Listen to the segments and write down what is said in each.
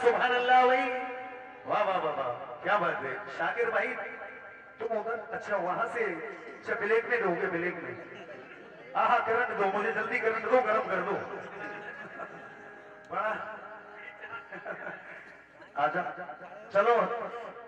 सुभान अल्लाह भाई, वाह वाह वाह वाह, क्या बात है शाकिर भाई। तुम उधर, अच्छा वहां से, अच्छा ब्लेक में दोगे, ब्लेक में। हाँ करंट दो मुझे, जल्दी करंट दो, गरम कर दो बड़ा। आजा चलो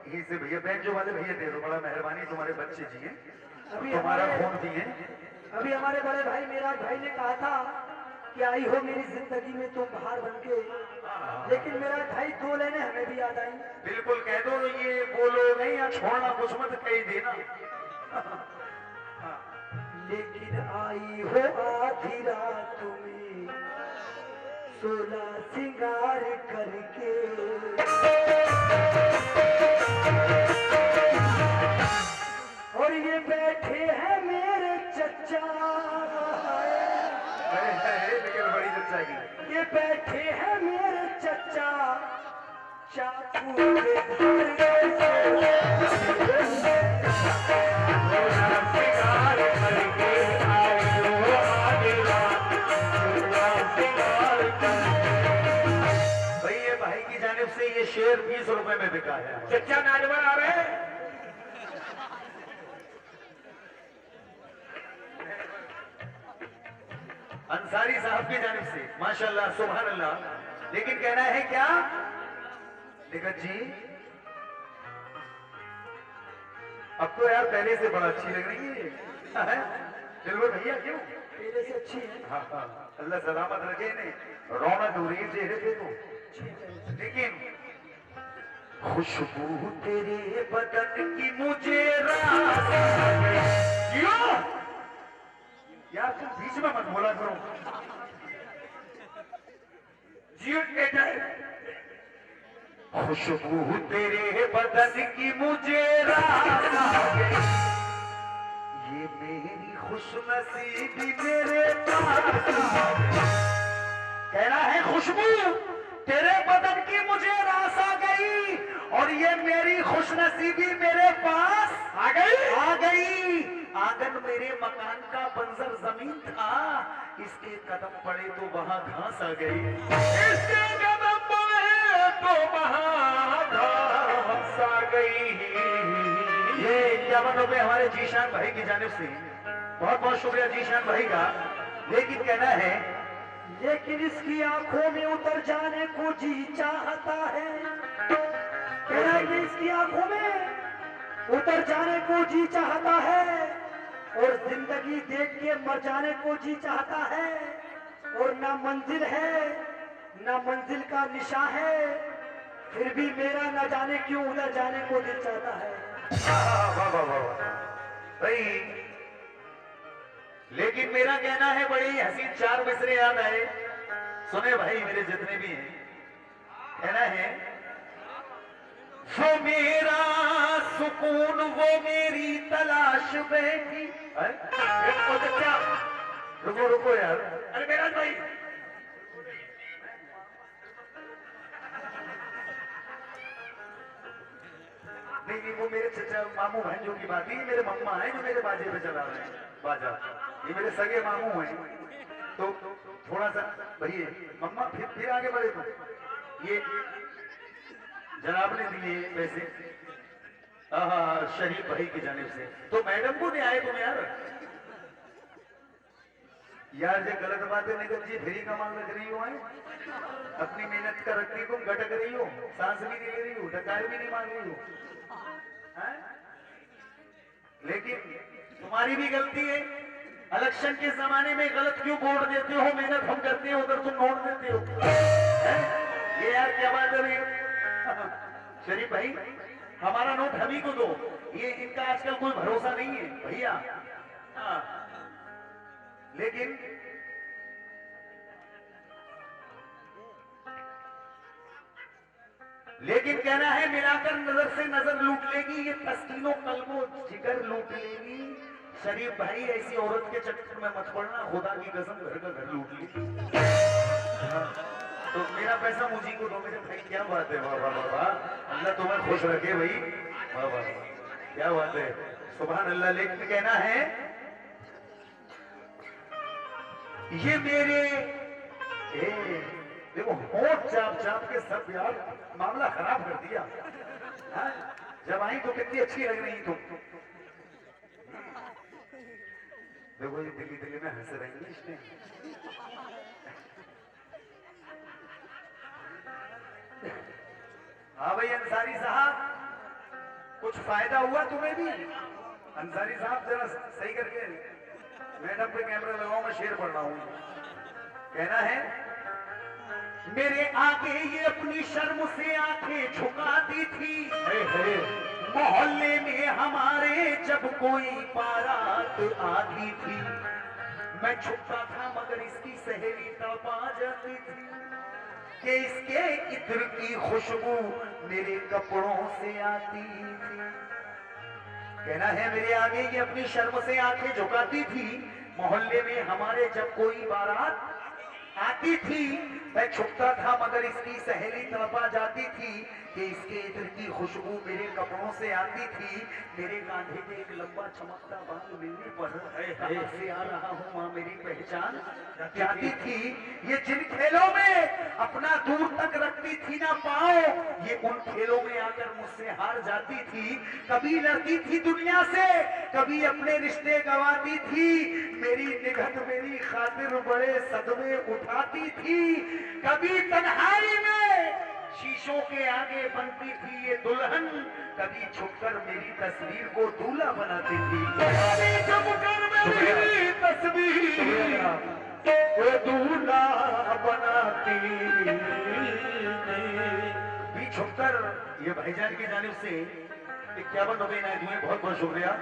यहीं से भैया, बैंजो वाले भैया दे दो, बड़ा मेहरबानी, तुम्हारे बच्चे जी हैं, तुम्हारा फोन भी है। अभी हमारे बड़े भाई मेरा भाई ने कहा था कि आई हो मेरी जिंदगी में तुम बाहर बन के, लेकिन मेरा भाई दो लेने हमें भी याद आई। बिल्कुल कह दो, ये बोलो नहीं या छोड़ना कुछ मत कह देना। लेकिन आई हो आधी रात में सोला सिंगार करके, और ये बैठे हैं मेरे चचा, लेकिन बड़ी चर्चा की, ये बैठे हैं मेरे चचा चाकू के धार से। भैया भाई की जानिब से ये शेर 20 रुपए में बिका है। चचा नाजवर आ रहे हैं। अंसारी साहब की जानिब से माशाल्लाह सुभान अल्लाह। लेकिन कहना है क्या लिखत जी, अब तो यार पहले से बड़ा अच्छी लग रही है दिलवर भैया, क्यों पहले से अच्छी है। हाँ हाँ, अल्लाह सलामत रखे इन्हें, रौनक हो रही है चेहरे पे तो। लेकिन खुशबू तेरे बदन की मुझे क्यों यार, तुम बीच में मत बोला करो। खुशबू तेरे बदन की मुझे रात आ गई, ये मेरी खुशनसीबी मेरे पास आ गई। कहना है खुशबू तेरे बदन की मुझे रास आ गई, और ये मेरी खुशनसीबी मेरे पास आ गई। आ गई। आंगन मेरे मकान का बंजर जमीन था, इसके कदम पड़े तो वहां घास आ गई, इसके कदम पड़े तो वहां घास आ गई। ये 51 रुपए हमारे जीशान भाई की जानिब से, बहुत बहुत शुक्रिया जीशान भाई का। लेकिन कहना है, लेकिन इसकी आंखों में उतर जाने को जी चाहता है, कह रहा है कि इसकी आंखों में उतर जाने को जी चाहता है, और जिंदगी देख के मर जाने को जी चाहता है, और ना मंजिल है ना मंजिल का निशा है, फिर भी मेरा न जाने क्यों उधर जाने को दिल चाहता है। वाह वाह वाह भाई। लेकिन मेरा कहना है, बड़ी हसीन 4 मिसरे याद आए, सुने भाई मेरे जितने भी हैं। कहना है, वो मेरा सुकून वो मेरी तलाश बैठी। क्या रुको रुको यार, अरे मेरा भाई, नहीं नहीं वो मेरे चचा मामू भांजों की बात नहीं, मेरे मम्मा है जो मेरे बाजे पे चला रहे हैं बाजा, ये मेरे सगे मामू हैं। तो थोड़ा सा भैया मम्मा, फिर आगे बढ़े तो ये जनाब ने दिए पैसे शरीफ भाई की जानिब से, तो मैडम को नहीं आए तुम यार। यार ये गलत बात है, निकल जी फ्री का माल रख रही हो, अपनी मेहनत का रख रही, तुम गटक रही हो, सांस भी नहीं ले रही हो, डकार भी नहीं मांग रही हो, है? लेकिन तुम्हारी भी गलती है। इलेक्शन के जमाने में गलत क्यों वोट देते हो? मेहनत हम करते हैं, उधर तुम नोट देते हो, है? ये यार क्या बात है शरीफ भाई, हमारा नोट हम ही को दो, ये इनका आजकल कोई भरोसा नहीं है भैया। हाँ लेकिन कहना है, मिलाकर नजर से नजर लूट लेगी, ये तस्कीनो कल्बो जिगर लूट लेगी। शरीफ भाई ऐसी औरत के चक्कर में मत पड़ना, खुदा की कसम घर का घर लूट लेगी। तो मेरा पैसा मुझी को दो मेरे भाई। क्या बात है, वाह वाह वाह, अल्लाह तुम्हें खुश रखे भाई, वाह वाह क्या बात है, सुभान अल्लाह। लेकिन कहना है, ये मेरे देखो होठ चाप चाप के सब यार मामला खराब कर दिया। हाँ? जब आई तो कितनी अच्छी लग रही तुम। देखो ये दिल्ली दिल्ली में हंस रही है इसमें। हाँ भाई अंसारी साहब, कुछ फायदा हुआ तुम्हें भी? अंसारी साहब जरा सही करके मैडम पे कैमरा लगाओ, मैं शेर पढ़ रहा हूँ। कहना है मेरे आगे ये अपनी शर्म से आंखें झुकाती थी, मोहल्ले में हमारे जब कोई बारात आती थी, मैं छुपता था मगर इसकी सहेली तड़पा जाती थी कि इसके इत्र की खुशबू मेरे कपड़ों से आती थी। कहना है मेरे आगे ये अपनी शर्म से आंखें झुकाती थी, मोहल्ले में हमारे जब कोई बारात आती थी, मैं छुपता था मगर इसकी सहेली तड़पा जाती थी कि इसके इत्र की खुशबू मेरे कपड़ों से आती थी। मेरे कांधे पे एक लंबा चमकता बाल मिलने पर कहां से आ रहा हूँ मां मेरी पहचान जाती थी। ये जिन खेलों में अपना दूर तक रखती थी ना पाओ, ये उन खेलों में आकर मुझसे हार जाती थी। कभी लड़ती थी दुनिया से, कभी अपने रिश्ते गंवाती थी, मेरी निगहत मेरी खातिर बड़े सदमे उठाती थी। कभी तन्हाई में शीशों के आगे बनती थी ये दुल्हन, कभी छुपकर मेरी तस्वीर को दूल्हा बनाती थी। कभी छुपकर मेरी तस्वीर को दूल्हा बनाती थी। भी छुपकर ये भाईजान की जानिब से 51 रुपए इनायत हुए, बहुत बहुत शुक्रिया।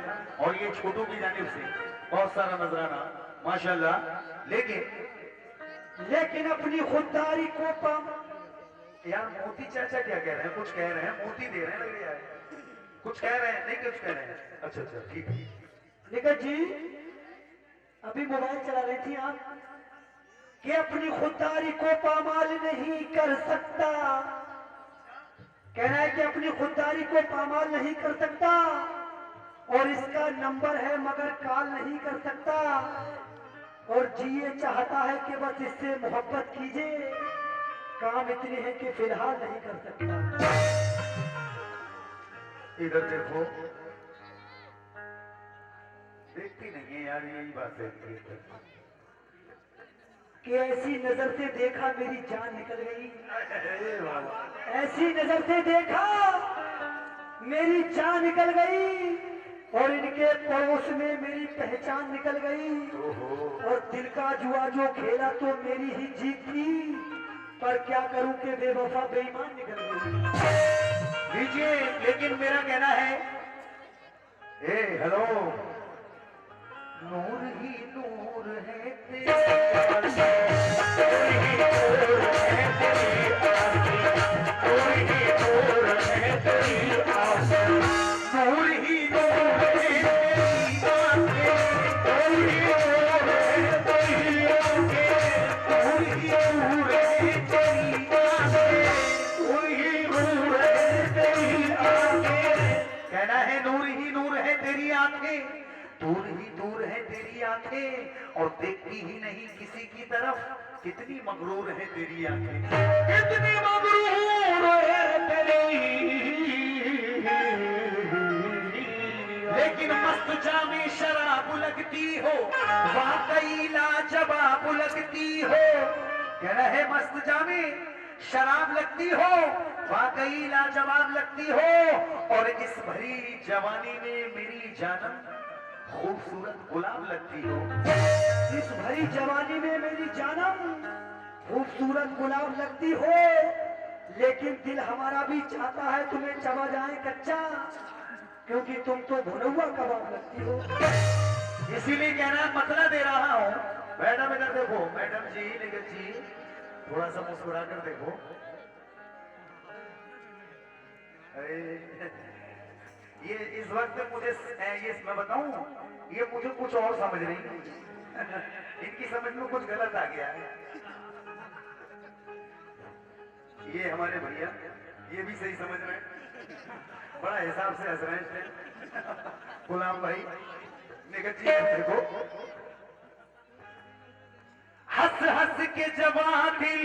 और ये छोटू की जानिब से बहुत सारा नजराना माशाल्लाह। लेकिन अपनी खुददारी को पाम। यार मोती चाचा क्या कह रहे हैं? कुछ कह रहे हैं, मोती दे रहे हैं लग रहा है। कुछ कह रहे हैं, नहीं कुछ कह रहे हैं। अच्छा अच्छा ठीक है। निकट जी अभी मोबाइल चला रही थी आप कि अपनी खुददारी को पामाल नहीं कर सकता। कहना है कि अपनी खुददारी को पामाल नहीं कर सकता और इसका नंबर है मगर कॉल नहीं कर सकता, और जिए चाहता है कि बस इससे मोहब्बत कीजिए, काम इतने हैं कि फिलहाल नहीं कर सकता। इधर देखो, देखती नहीं है यार, यही बात है कि ऐसी नजर से देखा मेरी जान निकल गई, ऐसी नजर से देखा मेरी जान निकल गई, और इनके पड़ोस में मेरी पहचान निकल गई, और दिल का जुआ जो खेला तो मेरी ही जीत थी, पर क्या करूं कि बेवफा बेईमान निकल गई। लीजिए, लेकिन मेरा कहना है, ए हेलो, नूर ही नूर है तेरी दूर ही दूर है तेरी आंखें और देखती ही नहीं किसी की तरफ, कितनी मगरूर है तेरी आंखें, कितनी मगरूर है तेरी। लेकिन मस्त जामे शराब लगती हो, वाकई लाजवाब लगती हो। कहना है मस्त जामे शराब लगती हो, वाकई लाजवाब लगती हो, और इस भरी जवानी में मेरी जानम खूबसूरत गुलाब लगती हो। इस भरी जवानी में मेरी जानम खूबसूरत गुलाब लगती हो, लेकिन दिल हमारा भी चाहता है तुम्हें चबा जाए कच्चा, क्योंकि तुम तो भुनौआ कबाब लगती हो। इसीलिए कहना मतला दे रहा हूँ। मैडम इधर देखो, मैडम जी, निगत जी, थोड़ा सा मुस्कुरा कर देखो। ये इस वक्त मुझे ये मैं बताऊं, ये मुझे कुछ और समझ रही है। इनकी समझ में कुछ गलत आ गया है। ये हमारे भैया, ये भी सही समझ रहे हैं, बड़ा हिसाब से हंस रहे हैं। गुलाम भाई, निगत जी देखो, हंस हंस के जवां दिल